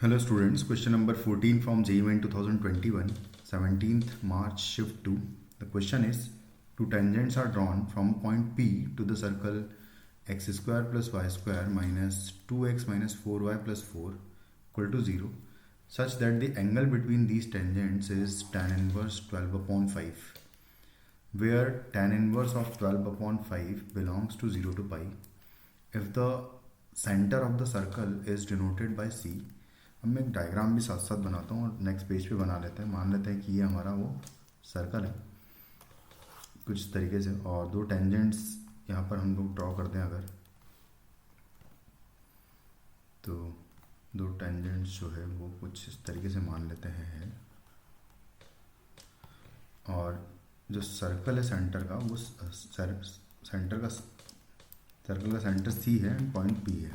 Hello students, question number 14 from JEE 2021, 17th March shift 2. The question is, two tangents are drawn from point P to the circle x square plus y square minus 2x minus 4y plus 4 equal to 0 such that the angle between these tangents is tan inverse 12 upon 5, where tan inverse of 12 upon 5 belongs to 0 to pi. If the center of the circle is denoted by C, अब मैं एक diagram भी साथ साथ बनाता हूँ और next page पे बना लेते हैं। मान लेते हैं कि ये हमारा वो सर्कल है कुछ तरीके से, और दो टेंजेंट्स यहाँ पर हम लोग ड्रॉ करते हैं अगर, तो दो टेंजेंट्स जो है वो कुछ इस तरीके से मान लेते हैं, और जो सर्कल है सेंटर का वो सर्कल का सेंटर सी है एंड पॉइंट पी है,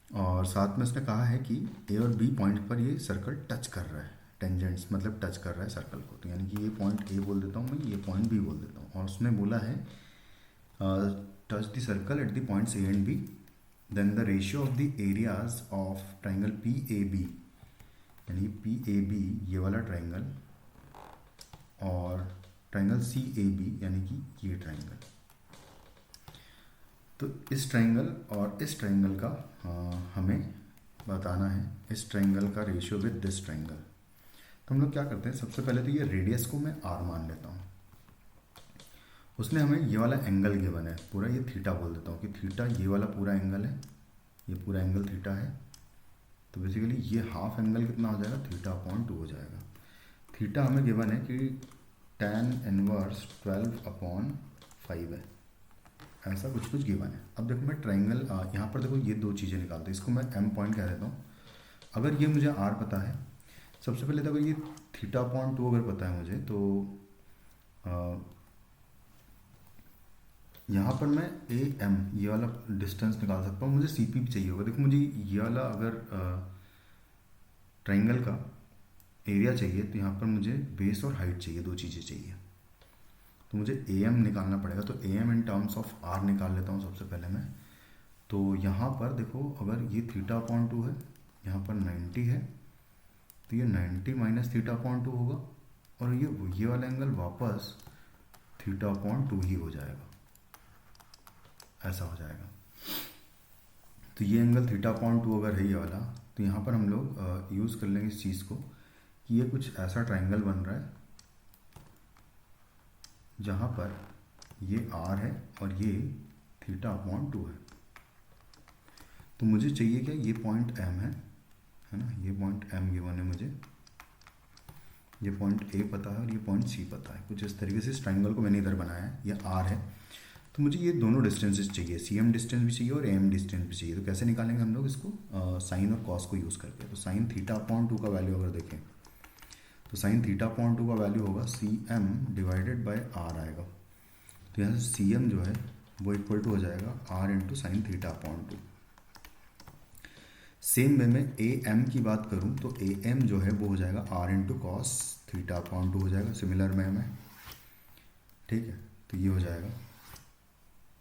और साथ में उसने कहा है कि ए और बी पॉइंट पर ये सर्कल टच कर रहा है, टेंजेंट्स मतलब टच कर रहा है सर्कल को, तो यानी कि ये पॉइंट ए बोल देता हूँ मैं, ये पॉइंट बी बोल देता हूँ, और उसने बोला है touch the circle at the points A and B, then the ratio of the areas of triangle P A B, यानी पी ए बी ये वाला ट्राइंगल, और ट्राइंगल सी ए बी यानी कि ये ट्राइंगल। तो इस ट्राइंगल और इस ट्राइंगल का हमें बताना है, इस ट्राइंगल का रेशियो विद दिस ट्राइंगल। तो हम लोग क्या करते हैं, सबसे पहले तो ये रेडियस को मैं आर मान लेता हूँ। उसने हमें ये वाला एंगल गिवन है पूरा, ये थीटा बोल देता हूँ कि थीटा ये वाला पूरा एंगल है, ये पूरा एंगल थीटा है। तो बेसिकली ये हाफ एंगल कितना हो जाएगा, थीटा अपॉन 2 हो जाएगा। थीटा हमें गिवन है कि tan इनवर्स 12 अपॉन 5 है, ऐसा कुछ गिवन है। अब देखो मैं ट्राइंगल यहाँ पर देखो ये दो चीज़ें निकालते हैं, इसको मैं m पॉइंट कह देता हूँ। अगर ये मुझे r पता है, सबसे पहले तो अगर ये थीटा अपॉन 2 अगर पता है मुझे, तो यहाँ पर मैं ए एम ये वाला डिस्टेंस निकाल सकता हूँ। मुझे सी पी भी चाहिए होगा। देखो मुझे ये वाला अगर ट्राइंगल का एरिया चाहिए, तो यहाँ पर मुझे बेस और हाइट चाहिए, दो चीज़ें चाहिए, तो मुझे ए एम निकालना पड़ेगा। तो A M in terms of R निकाल लेता हूँ सबसे पहले मैं। तो यहाँ पर देखो अगर ये थीटा अपॉन 2 है, यहाँ पर 90 है, तो ये 90 माइनस थीटा अपॉन 2 होगा, और ये वाला एंगल वापस थीटा अपॉन 2 ही हो जाएगा, ऐसा हो जाएगा। तो ये एंगल थीटा अपॉन 2 अगर है ये वाला, तो यहाँ पर हम लोग यूज़ कर लेंगे इस चीज़ को कि ये कुछ ऐसा ट्राइंगल बन रहा है जहाँ पर ये r है और ये थीटा अपॉन 2 है। तो मुझे चाहिए क्या, ये पॉइंट m है ना, ये पॉइंट m गिवन है मुझे, ये पॉइंट a पता है और ये पॉइंट c पता है। कुछ इस तरीके से इस ट्राइंगल को मैंने इधर बनाया है, ये r है। तो मुझे ये दोनों डिस्टेंसेस चाहिए, cm डिस्टेंस भी चाहिए और am डिस्टेंस भी चाहिए। तो कैसे निकालेंगे हम लोग इसको, साइन और कॉस को यूज़ करके। तो साइन थीटा अपॉन 2 का वैल्यू अगर देखें, तो साइन थीटा अपॉन 2 का वैल्यू होगा cm डिवाइडेड बाय r आएगा। तो यहाँ से cm जो है वो इक्वल टू हो जाएगा r into sine theta upon 2। Same way में ए एम की बात करूँ तो ए एम जो है वो हो जाएगा r into cos theta upon 2 हो जाएगा, सिमिलर में है, ठीक है। तो ये हो जाएगा।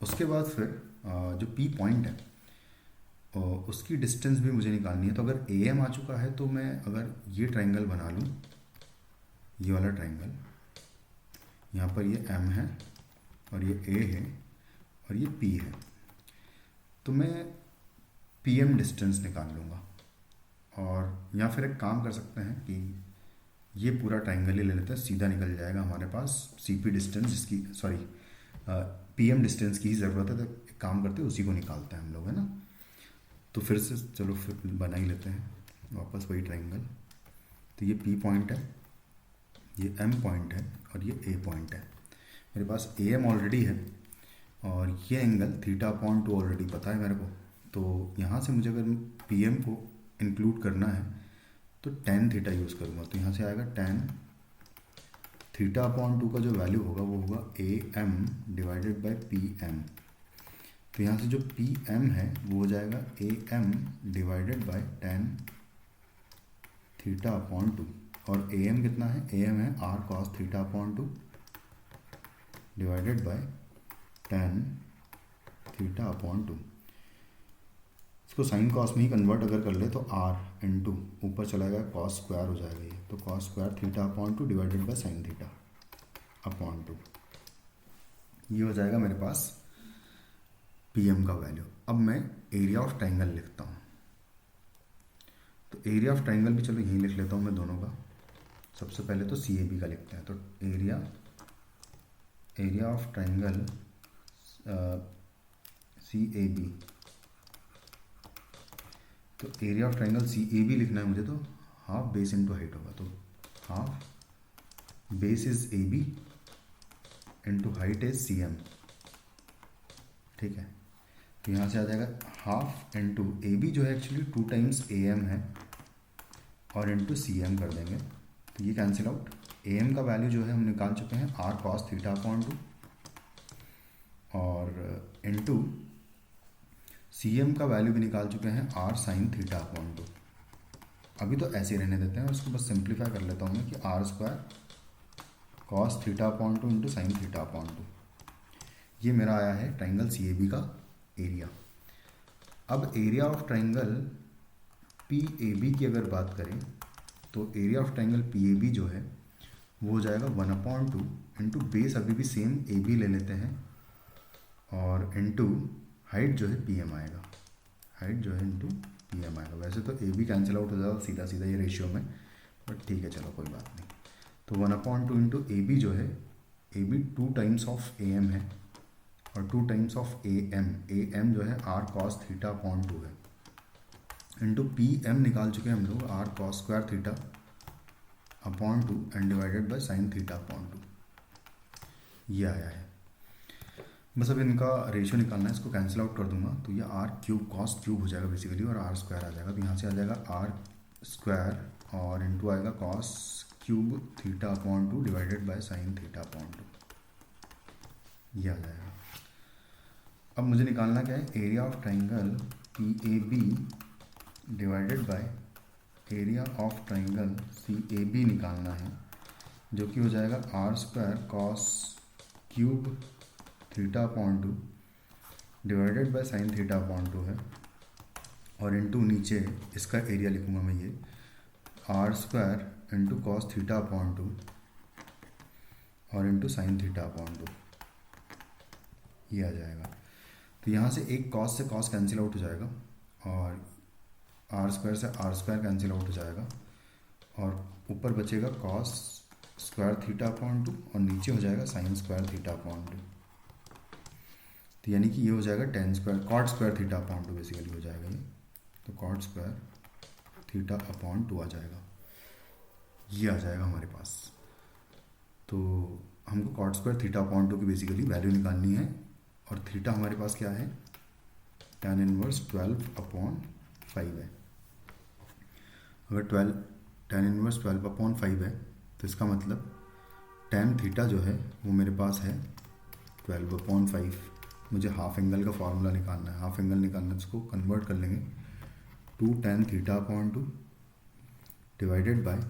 उसके बाद फिर जो p पॉइंट है उसकी डिस्टेंस भी मुझे निकालनी है। तो अगर ए एम आ चुका है, तो मैं अगर ये ट्राइंगल बना लूँ, ये वाला ट्राइंगल, यहाँ पर ये m है और ये a है और ये p है, तो मैं पी एम डिस्टेंस निकाल लूँगा। और या फिर एक काम कर सकते हैं कि ये पूरा ट्राइंगल ही ले लेते हैं, सीधा निकल जाएगा हमारे पास सी पी डिस्टेंस, जिसकी सॉरी पी एम डिस्टेंस की ही ज़रूरत है। तो एक काम करते हैं, उसी को निकालते हैं हम लोग, है ना। तो फिर से चलो फिर बना ही लेते हैं वापस वही ट्राइंगल। तो ये पी पॉइंट है, ये एम पॉइंट है और ये ए पॉइंट है। मेरे पास ए एम ऑलरेडी है और ये एंगल थीटा अपॉन 2 ऑलरेडी पता है मेरे को। तो यहाँ से मुझे अगर पी एम को इंक्लूड करना है तो tan थीटा यूज़ करूँगा। तो यहाँ से आएगा tan थीटा अपॉन 2 का जो वैल्यू होगा वो होगा A M divided by P M. तो यहाँ से जो पी एम है वो हो जाएगा A M divided by tan theta upon 2, और ए एम कितना है, ए एम है r cos theta upon 2 divided by tan theta upon 2। इसको साइन कॉस में ही कन्वर्ट अगर कर ले तो आर इंटू ऊपर चला गया कॉस स्क्वायर हो जाएगा ये, तो cos square theta upon two divided by sine theta upon two, ये हो जाएगा मेरे पास पीएम का वैल्यू। अब मैं एरिया ऑफ ट्राइंगल लिखता हूँ, तो एरिया ऑफ ट्राइंगल भी चलो यहीं लिख लेता हूँ मैं दोनों का। सबसे पहले तो सी ए बी का लिखते हैं, तो area of triangle C A B, तो area of triangle C A B लिखना है मुझे, तो हाफ बेस इंटू हाइट होगा, तो half base is A B into height is C M, ठीक है। तो यहाँ से आ जाएगा हाफ इंटू ए बी जो है एक्चुअली 2 टाइम्स ए एम है, और इंटू सी एम कर देंगे, तो ये कैंसिल आउट। ए एम का वैल्यू जो है हम निकाल चुके हैं R cos theta upon two, और इंटू सी एम का वैल्यू भी निकाल चुके हैं R sine theta upon two. अभी तो ऐसे रहने देते हैं, उसको बस सिंप्लीफाई कर लेता हूँ मैं कि R square cos theta upon two into sine theta upon two, ये मेरा आया है ट्राइंगल सी ए बी का एरिया। अब area of triangle P A B की अगर बात करें, तो area of triangle P A B जो है वो हो जाएगा 1/2 इंटू बेस अभी भी सेम ए बी ले लेते हैं, और इंटू हाइट जो है पी एम आएगा, हाइट जो है इंटू पी एम आएगा। वैसे तो ए बी कैंसिल आउट हो जाएगा सीधा सीधा ये रेशियो में, बट ठीक है चलो कोई बात नहीं। तो 1/2 इंटू ए बी जो है, A B 2 times of A M है, और 2 टाइम्स ऑफ ए एम जो है R cos theta upon two है, इंटू पी एम निकाल चुके हैं हम लोग R cos square theta upon two and divided by sine theta upon two, ये आया है। बस अब इनका रेशियो निकालना है, इसको कैंसिल आउट कर दूंगा, तो ये आर क्यूब कॉस क्यूब हो जाएगा बेसिकली, और आर स्क्वायर आ जाएगा, तो यहाँ से आ जाएगा आर स्क्वायर और इंटू आएगा cos cube theta upon two divided by sine theta upon two, ये आ जाएगा। अब मुझे निकालना क्या है, area of triangle P A B divided by area of triangle C A B निकालना है, जो कि हो जाएगा R square cos cube theta upon two divided by sine theta upon two है, और इंटू नीचे इसका एरिया लिखूंगा मैं ये are square into cos theta upon two और into sine theta upon two, ये आ जाएगा। तो यहाँ से एक कॉस से कॉस कैंसिल आउट हो जाएगा, और आर स्क्वायर से आर स्क्वायर कैंसिल आउट हो जाएगा, और ऊपर बचेगा cos square theta upon two, और नीचे हो जाएगा sine square theta upon two, तो यानी कि ये हो जाएगा tan square cot square theta upon two basically हो जाएगा ये, तो cot square theta upon two आ जाएगा, ये आ जाएगा हमारे पास। तो हमको cot square theta upon two की बेसिकली वैल्यू निकालनी है, और थीटा हमारे पास क्या है, tan इनवर्स 12/5 है। अगर tan इनवर्स 12/5 है, तो इसका मतलब tan थीटा जो है वो मेरे पास है 12/5। मुझे हाफ एंगल का फॉर्मूला निकालना है, हाफ एंगल निकालना है, इसको कन्वर्ट कर लेंगे 2 tan theta upon 2 divided bye,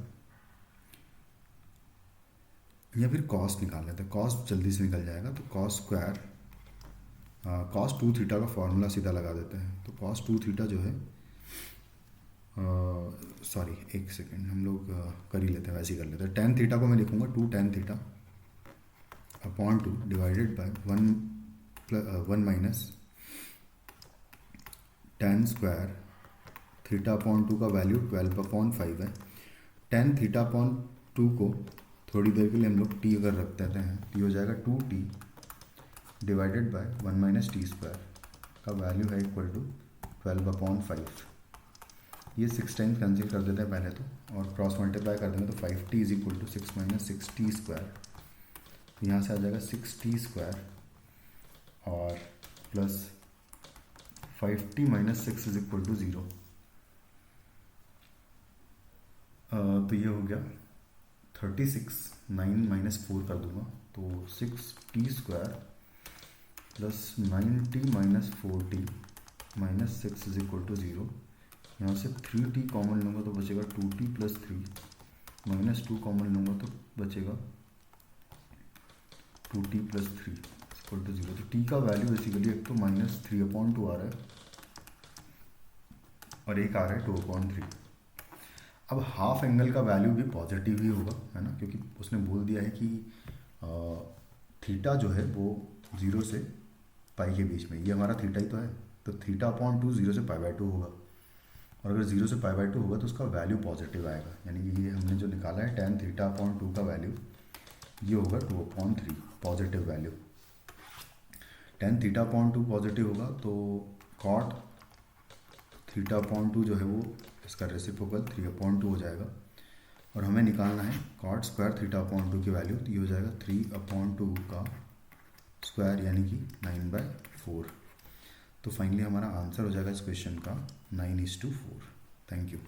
या फिर कॉस निकाल लेते हैं, कॉस जल्दी से निकल जाएगा, तो कॉस स्क्वायर कॉस 2 थीटा का फॉर्मूला सीधा लगा देते हैं, तो कॉस 2 थीटा जो है सॉरी एक सेकेंड हम लोग कर ही लेते हैं, वैसे ही कर लेते हैं। tan थीटा को मैं लिखूँगा 2 tan theta upon 2 divided bye 1 minus tan square theta upon 2 का वैल्यू 12/5 है। tan थीटा अपॉन 2 को थोड़ी देर के लिए हम लोग टी अगर रख देते हैं, तो ये हो जाएगा 2t divided by 1 minus T square का वैल्यू है इक्वल टू 12/5। ये 6 टाइम्स कैंसिल कर देते हैं पहले तो, और क्रॉस मल्टीप्लाई कर देंगे तो 5t is equal to 6 minus 6t square, तो यहाँ से आ जाएगा 6t स्क्वायर और plus 5t minus 6 is equal to 0। तो ये हो गया 36, 9 माइनस 4 कर दूंगा, तो 6t square plus 9t minus 4t minus 6 is equal to 0। यहाँ से 3t कॉमन लूँगा तो बचेगा 2t प्लस 3 माइनस 2 कॉमन लूँगा तो बचेगा 2t प्लस 3 इक्वल टू 0। तो t का वैल्यू बेसिकली एक तो -3/2 आ रहा है, और एक आ रहा है 2/3। अब हाफ एंगल का वैल्यू भी पॉजिटिव ही होगा, है ना, क्योंकि उसने बोल दिया है कि थीटा जो है वो 0 से पाई के बीच में, ये हमारा थीटा ही तो है, तो θ/2 0 से π/2 होगा, और अगर 0 से π/2 होगा तो उसका वैल्यू पॉजिटिव आएगा, यानी कि ये हमने जो निकाला है tan θ/2 का वैल्यू ये होगा 2/3 पॉजिटिव वैल्यू। tan θ/2 पॉजिटिव होगा तो cot θ/2 जो है वो इसका रेसिप्रोकल 3/2 हो जाएगा, और हमें निकालना है cot स्क्वायर θ/2 की वैल्यू, तो ये हो जाएगा 3/2 का स्क्वायर यानी कि 9/4। तो फाइनली हमारा आंसर हो जाएगा इस क्वेश्चन का 9:4। Thank you.